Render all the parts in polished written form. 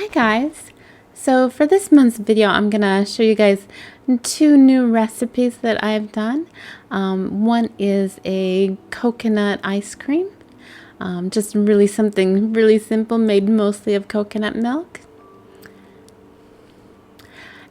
Hi guys! So for this month's video, I'm gonna show you guys two new recipes that I've done. One is a coconut ice cream, just really something really simple, made mostly of coconut milk.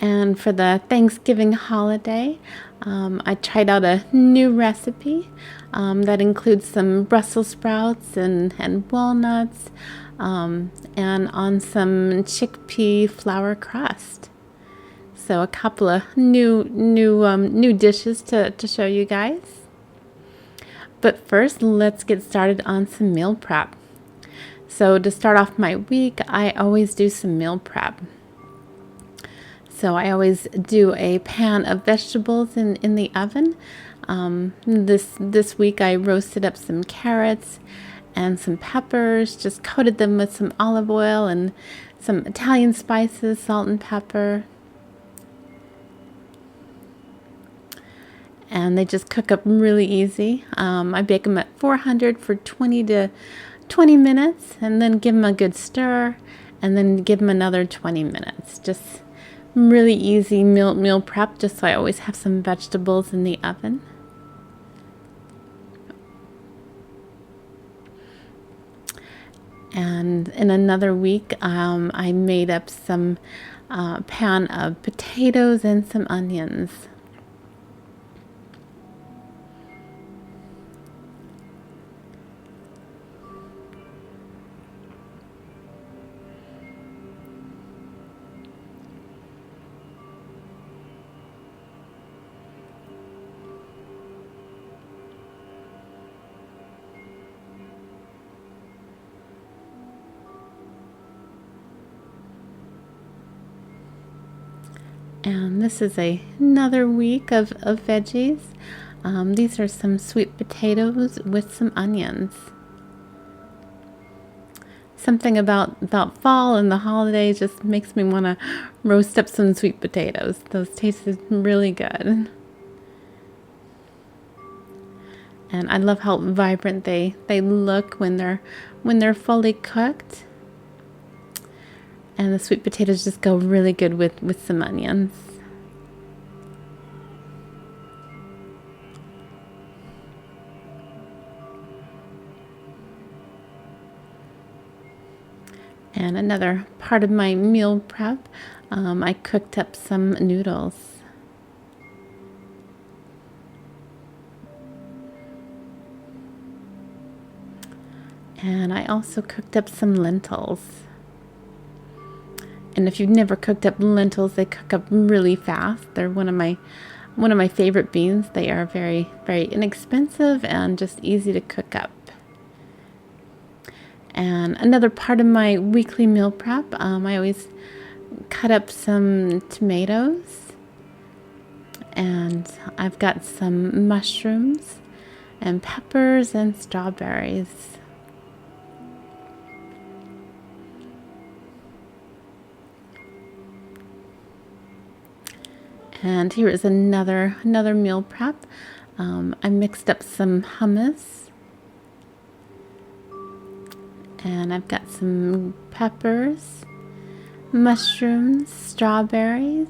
And for the Thanksgiving holiday, I tried out a new recipe that includes some Brussels sprouts and walnuts, and on some chickpea flour crust. So a couple of new dishes to show you guys. But first, let's get started on some meal prep. So to start off my week, I always do some meal prep. So I always do a pan of vegetables in the oven. This week I roasted up some carrots and some peppers, just coated them with some olive oil and some Italian spices, salt and pepper. And they just cook up really easy. I bake them at 400 for 20 minutes, and then give them a good stir, and then give them another 20 minutes. Just really easy meal prep, just so I always have some vegetables in the oven. And in another week, I made up some pan of potatoes and some onions. And this is another week of veggies. These are some sweet potatoes with some onions. Something about fall and the holidays just makes me want to roast up some sweet potatoes. Those taste really good. And I love how vibrant they look when they're fully cooked. And the sweet potatoes just go really good with some onions. And another part of my meal prep, I cooked up some noodles. And I also cooked up some lentils. And if you've never cooked up lentils, they cook up really fast. They're one of my favorite beans. They are very inexpensive and just easy to cook up. And another part of my weekly meal prep, I always cut up some tomatoes, and I've got some mushrooms and peppers and strawberries. And here is another meal prep. I mixed up some hummus, and I've got some peppers, mushrooms, strawberries,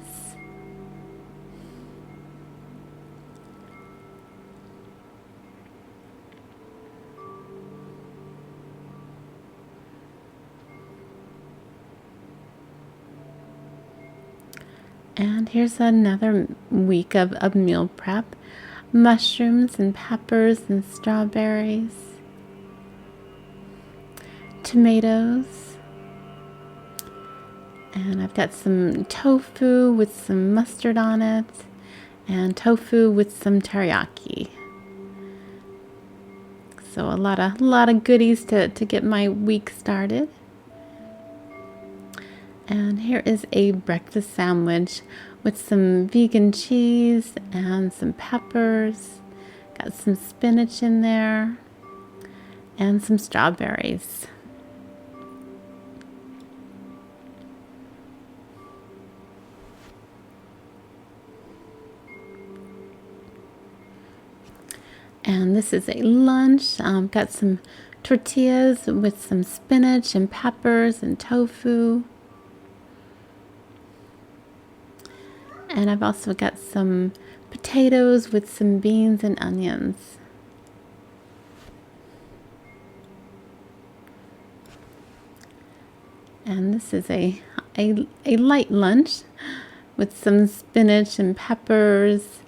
and here's another week of meal prep. Mushrooms and peppers and strawberries, tomatoes, and I've got some tofu with some mustard on it, and tofu with some teriyaki. So a lot of goodies to get my week started. And here is a breakfast sandwich with some vegan cheese and some peppers. Got some spinach in there and some strawberries. And this is a lunch. Got some tortillas with some spinach and peppers and tofu. And I've also got some potatoes with some beans and onions. And this is a light lunch with some spinach and peppers.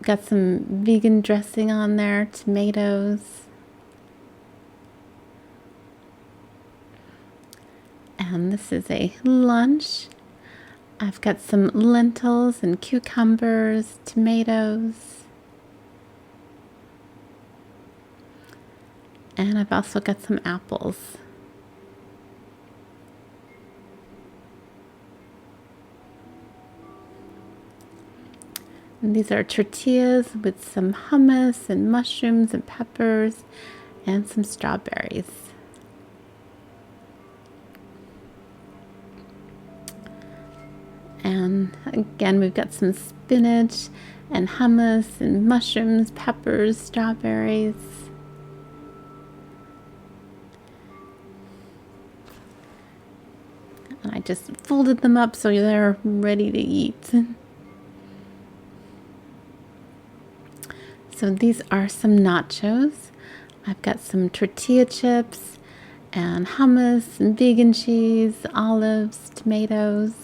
Got some vegan dressing on there, tomatoes. And this is a lunch. I've got some lentils and cucumbers, tomatoes. And I've also got some apples. And these are tortillas with some hummus and mushrooms and peppers and some strawberries. And again, we've got some spinach and hummus and mushrooms, peppers, strawberries. And I just folded them up so they're ready to eat. So these are some nachos. I've got some tortilla chips and hummus and vegan cheese, olives, tomatoes.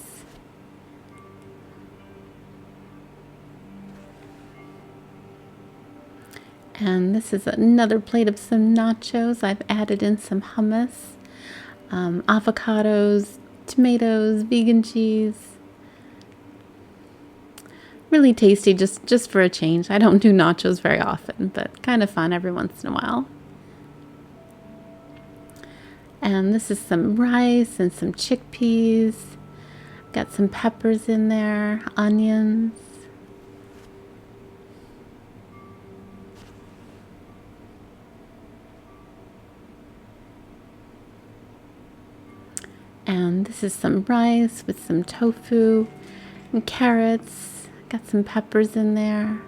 And this is another plate of some nachos. I've added in some hummus, avocados, tomatoes, vegan cheese. Really tasty, just for a change. I don't do nachos very often, but kind of fun every once in a while. And this is some rice and some chickpeas. Got some peppers in there, onions. And this is some rice with some tofu and carrots. Got some peppers in there.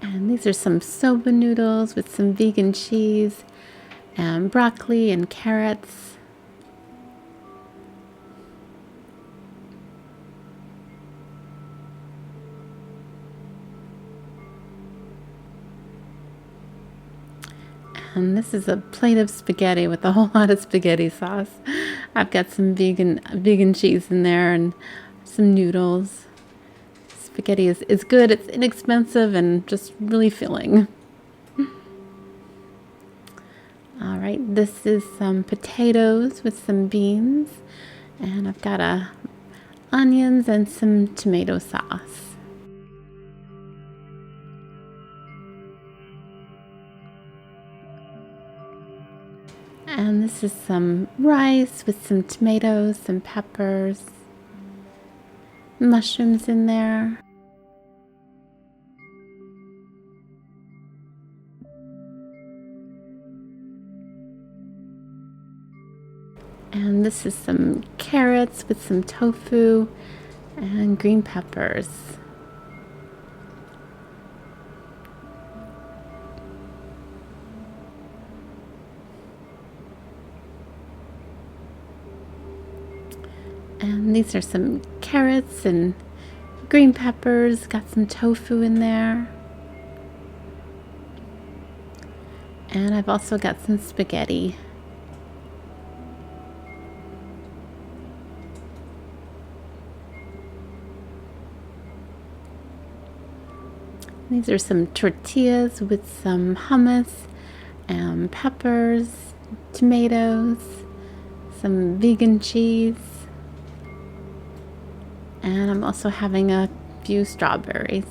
And these are some soba noodles with some vegan cheese and broccoli and carrots. And this is a plate of spaghetti with a whole lot of spaghetti sauce. I've got some vegan cheese in there and some noodles. Spaghetti is good. It's inexpensive and just really filling. All right, this is some potatoes with some beans. And I've got onions and some tomato sauce. And this is some rice with some tomatoes, some peppers, mushrooms in there. And this is some carrots with some tofu and green peppers. And these are some carrots and green peppers, got some tofu in there. And I've also got some spaghetti. These are some tortillas with some hummus and peppers, tomatoes, some vegan cheese. And I'm also having a few strawberries.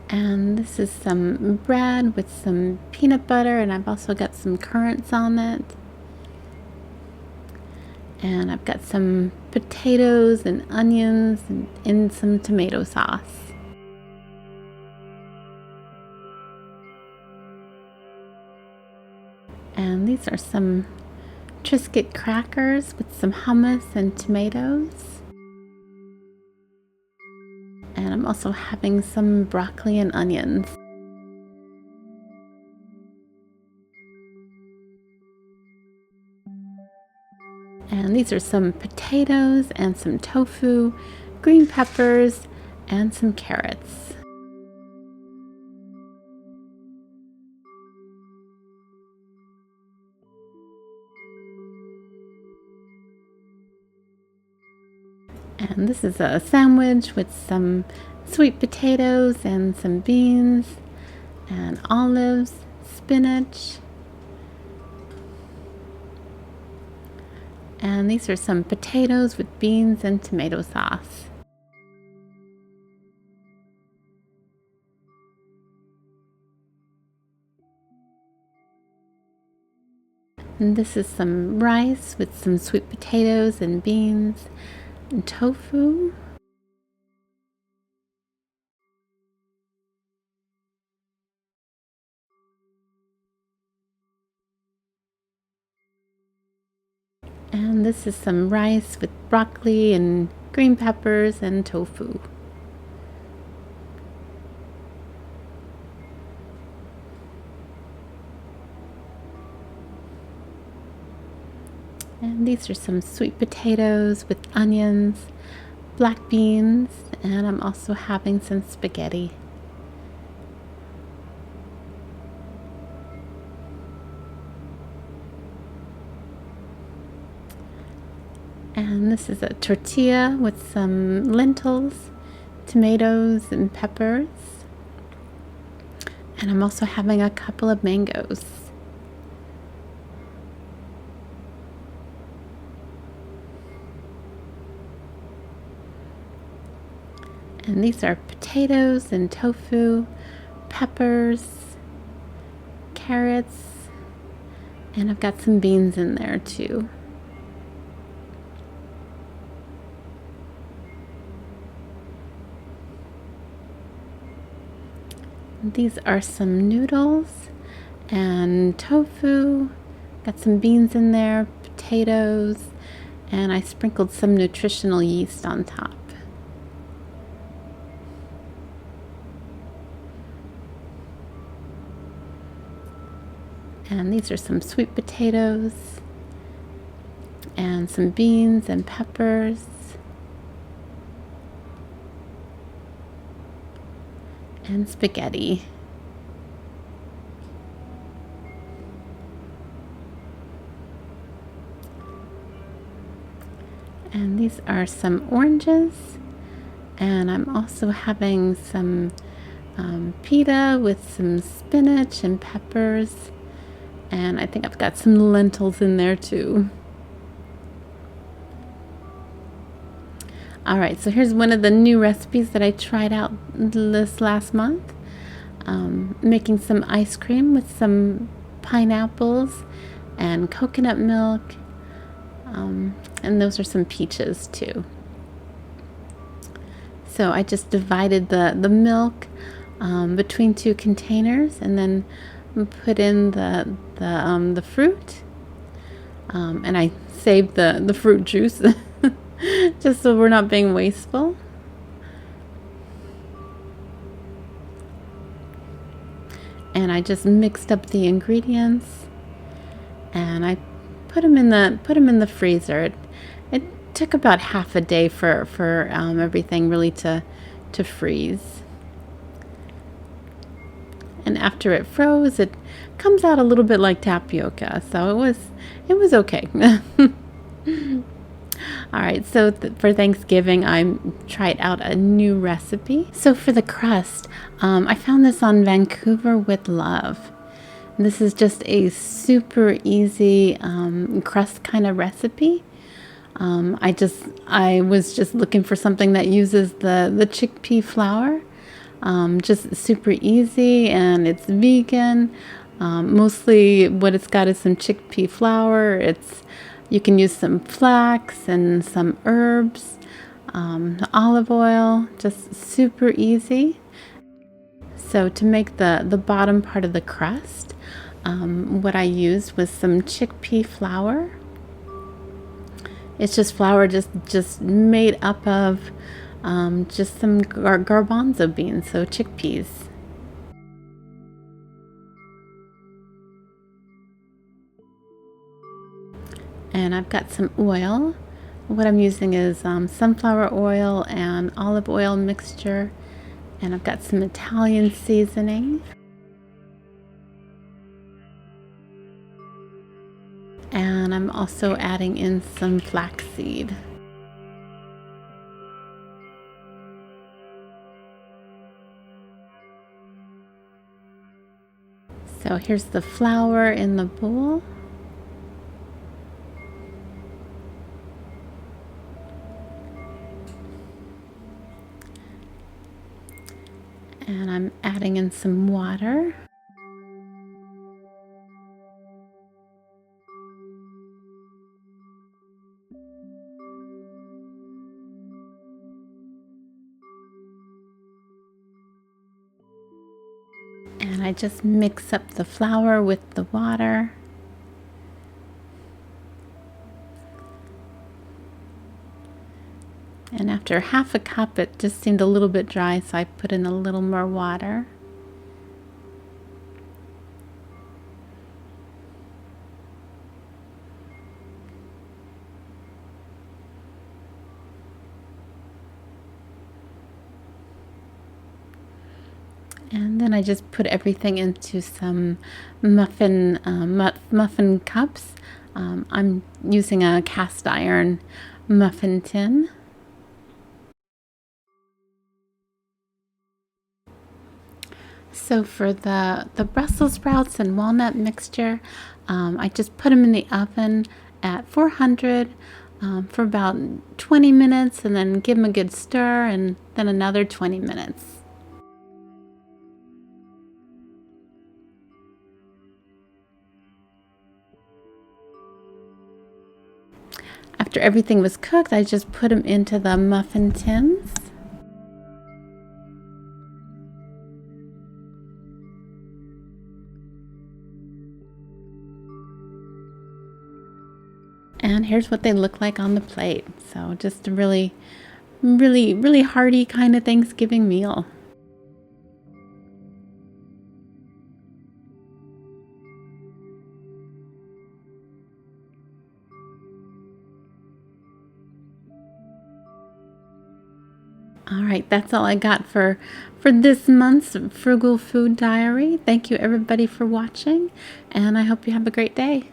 And this is some bread with some peanut butter, and I've also got some currants on it. And I've got some potatoes and onions and some tomato sauce. And these are some Triscuit crackers with some hummus and tomatoes. I'm also having some broccoli and onions. And these are some potatoes and some tofu, green peppers, and some carrots. And this is a sandwich with some sweet potatoes and some beans and olives, spinach. And these are some potatoes with beans and tomato sauce. And this is some rice with some sweet potatoes and beans and tofu. And this is some rice with broccoli and green peppers and tofu. And these are some sweet potatoes with onions, black beans, and I'm also having some spaghetti. And this is a tortilla with some lentils, tomatoes, and peppers. And I'm also having a couple of mangoes. And these are potatoes and tofu, peppers, carrots, and I've got some beans in there too. These are some noodles and tofu. Got some beans in there, potatoes, and I sprinkled some nutritional yeast on top. And these are some sweet potatoes and some beans and peppers. And spaghetti. And these are some oranges. And I'm also having some pita with some spinach and peppers. And I think I've got some lentils in there too. All right, so here's one of the new recipes that I tried out this last month. Making some ice cream with some pineapples and coconut milk. And those are some peaches too. So I just divided the milk between two containers and then put in the fruit. And I saved the fruit juice just so we're not being wasteful. And I just mixed up the ingredients and I put them in the freezer. It took about half a day for everything really to freeze. And after it froze, it comes out a little bit like tapioca, so it was okay. All right, so for Thanksgiving, I tried out a new recipe. So for the crust, I found this on Vancouver with Love. This is just a super easy crust kind of recipe. I was just looking for something that uses the chickpea flour. Just super easy, and it's vegan. Mostly what it's got is some chickpea flour. You can use some flax and some herbs, olive oil, just super easy. So to make the bottom part of the crust, what I used was some chickpea flour. It's just flour just made up of just some garbanzo beans, so chickpeas. And I've got some oil. What I'm using is sunflower oil and olive oil mixture. And I've got some Italian seasoning. And I'm also adding in some flaxseed. So here's the flour in the bowl. And I'm adding in some water. And I just mix up the flour with the water. And after half a cup, it just seemed a little bit dry, so I put in a little more water. And then I just put everything into some muffin cups. I'm using a cast iron muffin tin. So for the Brussels sprouts and walnut mixture, I just put them in the oven at 400 for about 20 minutes, and then give them a good stir, and then another 20 minutes. After everything was cooked, I just put them into the muffin tins. And here's what they look like on the plate. So just a really, really hearty kind of Thanksgiving meal. All right, that's all I got for this month's Frugal Food Diary. Thank you everybody for watching, and I hope you have a great day.